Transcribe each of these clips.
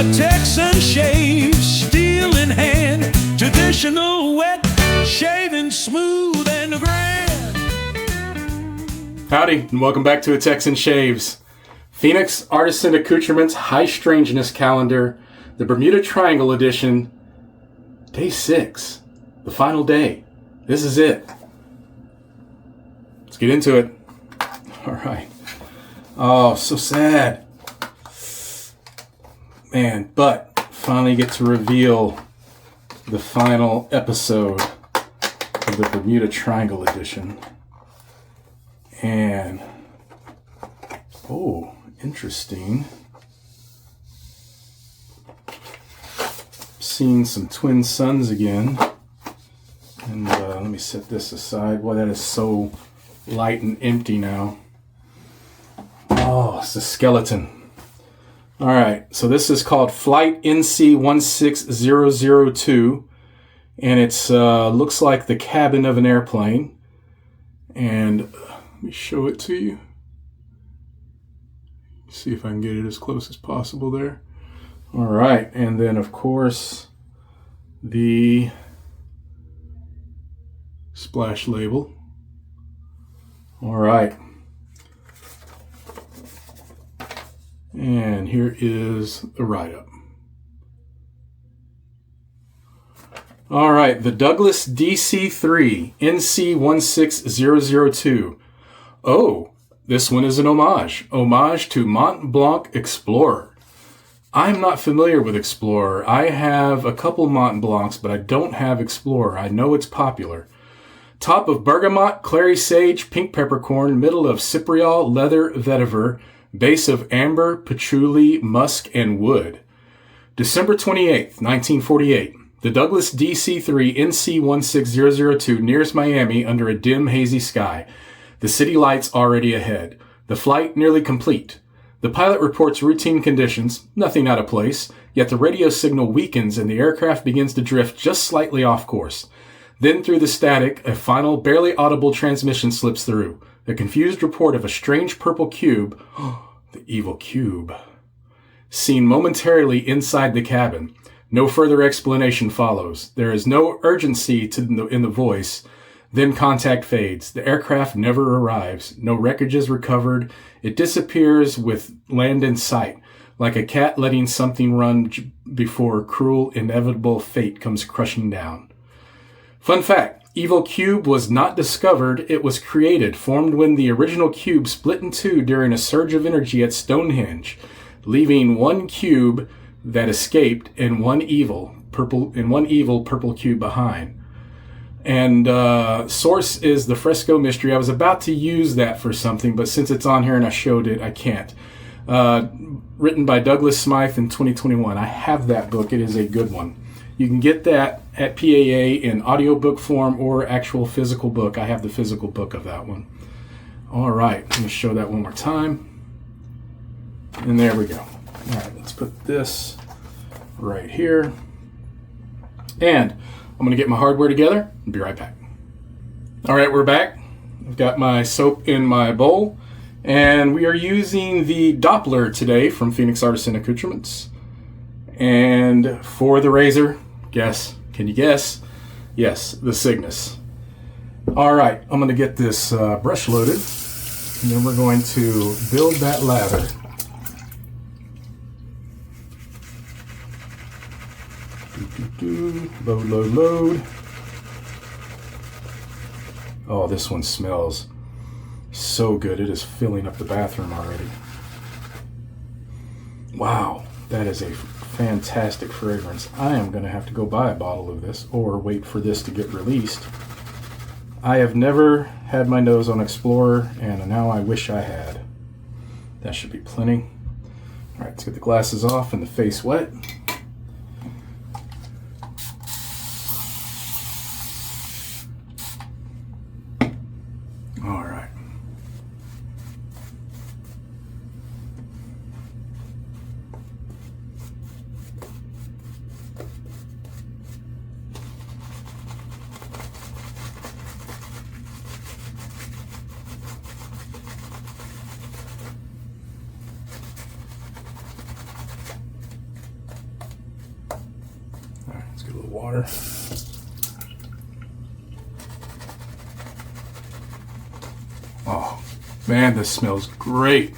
A Texan shave, steel in hand, traditional wet, shaving smooth and grand. Howdy, and welcome back to A Texan Shaves. Phoenix Artisan Accoutrements High Strangeness Calendar, the Bermuda Triangle Edition, Day 6, the final day. This is it. Let's get into it. All right. Oh, so sad. Man, but finally get to reveal the final episode of the Bermuda Triangle Edition. And, oh, interesting. Seeing some twin suns again. And let me set this aside. Boy, that is so light and empty now. Oh, it's the skeleton. All right, so this is called Flight NC16002, and it's looks like the cabin of an airplane. And let me show it to you. See if I can get it as close as possible there. All right, and then of course the splash label. All right. And here is the write-up. All right, the Douglas DC-3 NC16002. Oh, this one is an homage. Homage to Mont Blanc Explorer. I'm not familiar with Explorer. I have a couple Mont Blancs, but I don't have Explorer. I know it's popular. Top of bergamot, clary sage, pink peppercorn, middle of cypriol, leather, vetiver, base of amber, patchouli, musk, and wood. December 28th, 1948. The Douglas DC-3 NC16002 nears Miami under a dim, hazy sky. The city lights already ahead. The flight nearly complete. The pilot reports routine conditions, nothing out of place, yet the radio signal weakens and the aircraft begins to drift just slightly off course. Then through the static, a final, barely audible transmission slips through. The confused report of a strange purple cube, the evil cube, seen momentarily inside the cabin. No further explanation follows. There is no urgency in the voice. Then contact fades. The aircraft never arrives. No wreckage is recovered. It disappears with land in sight, like a cat letting something run before cruel, inevitable fate comes crushing down. Fun fact. Evil Cube was not discovered, it was created, formed when the original cube split in two during a surge of energy at Stonehenge, leaving one cube that escaped and one evil purple cube behind. And source is the Fresco Mystery. I was about to use that for something, but since it's on here and I showed it, I can't. Written by Douglas Smythe in 2021. I have that book. It is a good one. You can get that at PAA in audiobook form or actual physical book. I have the physical book of that one. All right, let me show that one more time. And there we go. All right, let's put this right here. And I'm going to get my hardware together and be right back. All right, we're back. I've got my soap in my bowl. And we are using the Doppler today from Phoenix Artisan Accoutrements. And for the razor, can you guess? Yes, the Cygnus. All right, I'm going to get this brush loaded, and then we're going to build that lather. Load, load, load. Oh, this one smells so good. It is filling up the bathroom already. Wow, that is a fantastic fragrance. I am going to have to go buy a bottle of this or wait for this to get released. I have never had my nose on Explorer, and now I wish I had. That should be plenty. All right, let's get the glasses off and the face wet. All right. Get a little water. Oh, man, this smells great.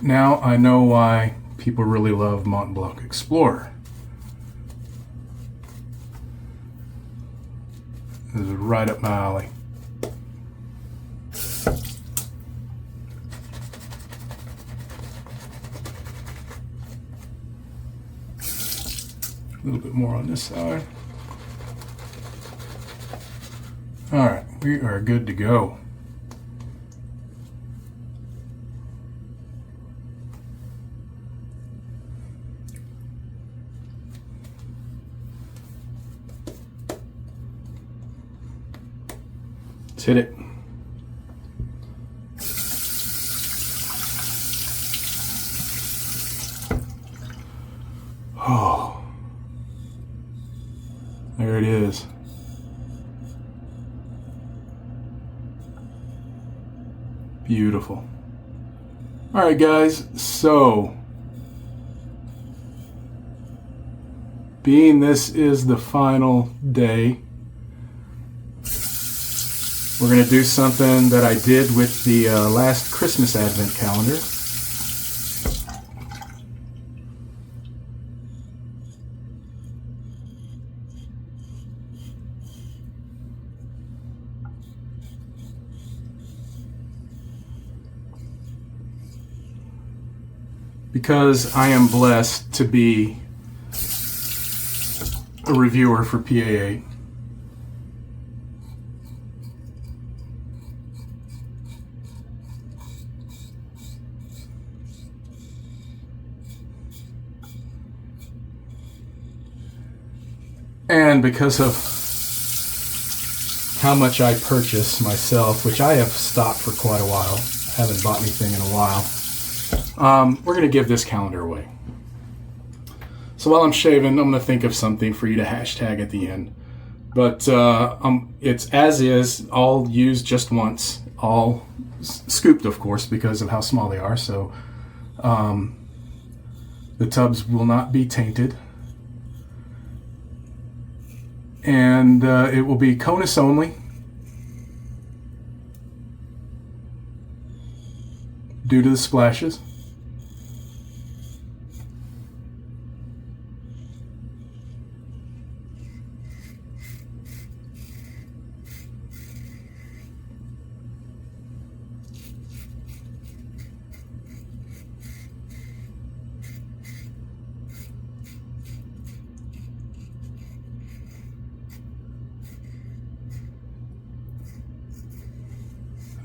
Now I know why people really love Mont Blanc Explorer. This is right up my alley. A little bit more on this side. All right, we are good to go. Let's hit it. Oh, there it is. Beautiful. All right, guys, so being this is the final day, we're going to do something that I did with the last Christmas Advent calendar. Because I am blessed to be a reviewer for PAA. And because of how much I purchase myself, which I have stopped for quite a while, I haven't bought anything in a while, we're going to give this calendar away. So while I'm shaving, I'm going to think of something for you to hashtag at the end. But it's as is, all used just once, all scooped, of course, because of how small they are. So the tubs will not be tainted. And it will be CONUS only. Due to the splashes.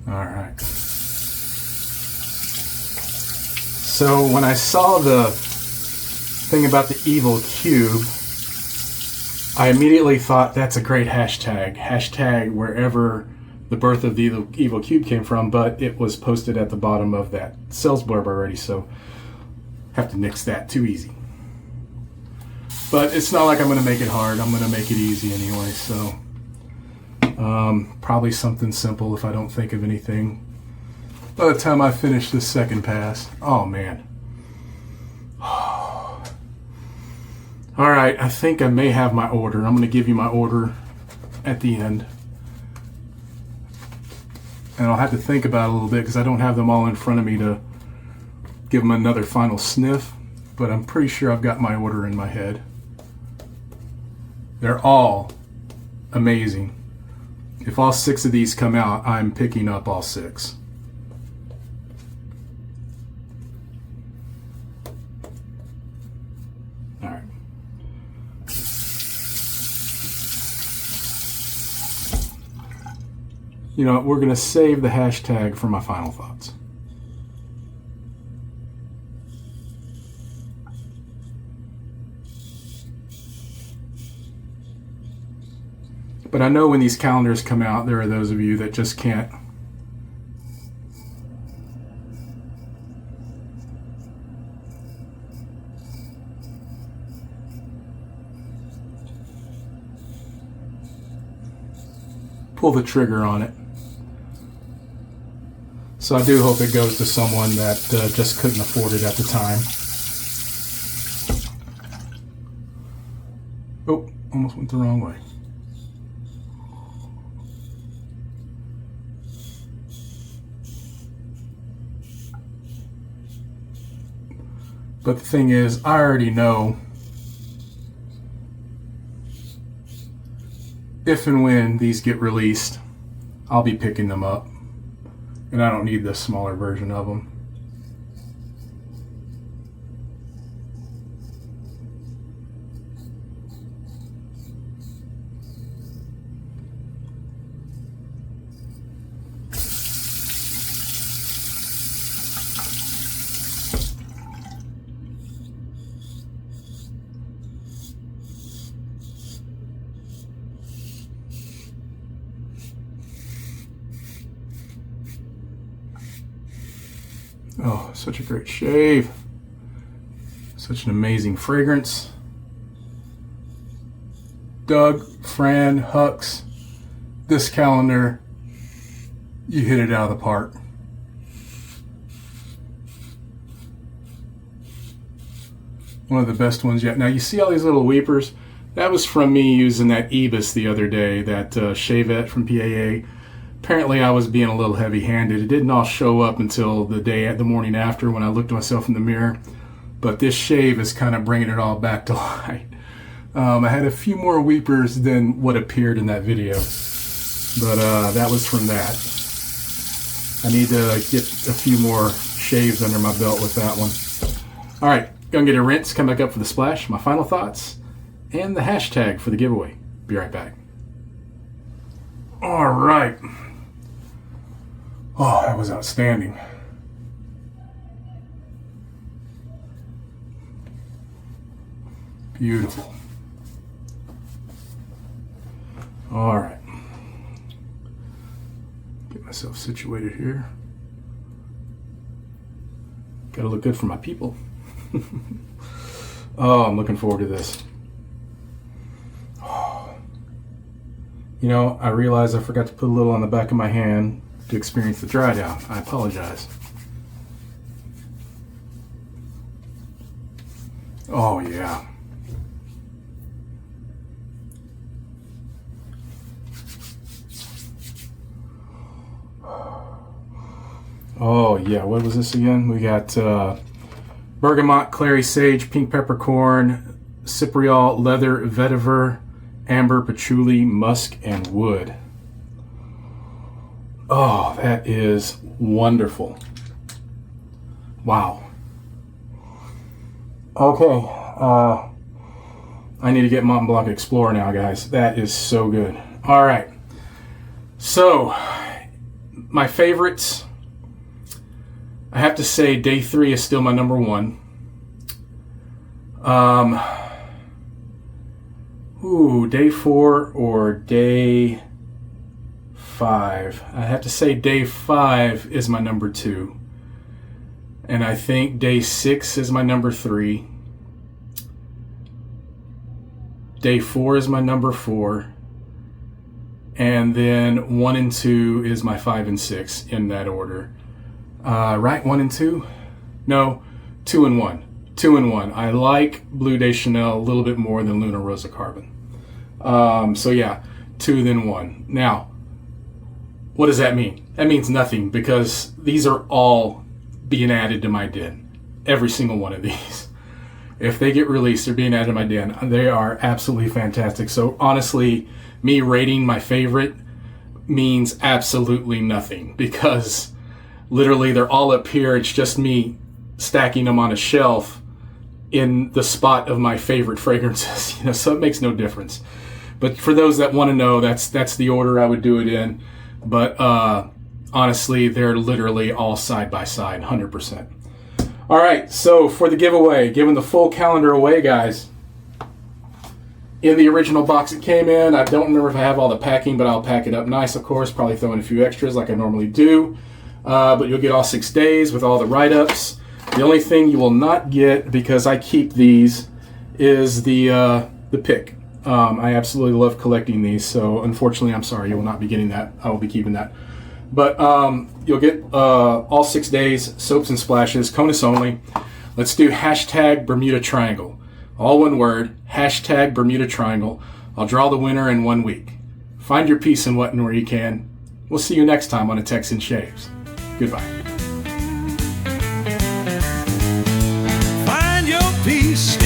All right. So when I saw the thing about the evil cube, I immediately thought that's a great hashtag. Hashtag wherever the birth of the evil cube came from, but it was posted at the bottom of that sales blurb already, so have to nix that. Too easy. But it's not like I'm going to make it hard. I'm going to make it easy anyway, so probably something simple if I don't think of anything by the time I finish this second pass. Oh man. All right, I think I may have my order. I'm going to give you my order at the end. And I'll have to think about it a little bit because I don't have them all in front of me to give them another final sniff. But I'm pretty sure I've got my order in my head. They're all amazing. If all 6 of these come out, I'm picking up all 6. All right. You know, we're going to save the hashtag for my final thoughts. But I know when these calendars come out, there are those of you that just can't. pull the trigger on it. So I do hope it goes to someone that just couldn't afford it at the time. Oh, almost went the wrong way. But the thing is, I already know if and when these get released, I'll be picking them up. And I don't need the smaller version of them. Oh, such a great shave. Such an amazing fragrance. Doug, Fran, Hux, this calendar, you hit it out of the park. One of the best ones yet. Now you see all these little weepers? That was from me using that Ebis the other day, that Shavette from PAA. Apparently I was being a little heavy-handed. It didn't all show up until the morning after when I looked at myself in the mirror. But this shave is kind of bringing it all back to light. I had a few more weepers than what appeared in that video. But that was from that. I need to get a few more shaves under my belt with that one. Alright, gonna get a rinse, come back up for the splash, my final thoughts, and the hashtag for the giveaway. Be right back. Alright. Oh, that was outstanding. Beautiful. All right. Get myself situated here. Gotta look good for my people. Oh, I'm looking forward to this. You know, I realized I forgot to put a little on the back of my hand to experience the dry down. I apologize. Oh, yeah. Oh, yeah. What was this again? We got bergamot, clary sage, pink peppercorn, cypriol, leather, vetiver, amber, patchouli, musk, and wood. Oh, that is wonderful. Wow. Okay. I need to get Mont Blanc Explorer now, guys. That is so good. All right. So, my favorites. I have to say day 3 is still my number 1. Day 4 or day 5. I have to say day 5 is my number 2. And I think day 6 is my number 3. Day 4 is my number 4. And then 1 and 2 is my 5 and 6 in that order. Right, 1 and 2? No, 2 and 1. 2 and 1. I like Bleu de Chanel a little bit more than Luna Rosa Carbon. So yeah, 2 then 1. Now, what does that mean? That means nothing, because these are all being added to my den. Every single one of these. If they get released, they're being added to my den. They are absolutely fantastic. So honestly, me rating my favorite means absolutely nothing, because literally they're all up here. It's just me stacking them on a shelf in the spot of my favorite fragrances. So it makes no difference. But for those that want to know, that's the order I would do it in. But honestly, they're literally all side by side, 100%. All right, so for the giveaway, giving the full calendar away, guys. In the original box it came in, I don't remember if I have all the packing, but I'll pack it up nice, of course, probably throw in a few extras like I normally do. But you'll get all 6 days with all the write-ups. The only thing you will not get, because I keep these, is the pick. I absolutely love collecting these, so unfortunately, I'm sorry, you will not be getting that. I will be keeping that. But you'll get all 6 days, soaps and splashes, Conus only. Let's do hashtag Bermuda Triangle. All one word, hashtag Bermuda Triangle. I'll draw the winner in 1 week. Find your peace in what and where you can. We'll see you next time on A Texan Shaves. Goodbye. Find your peace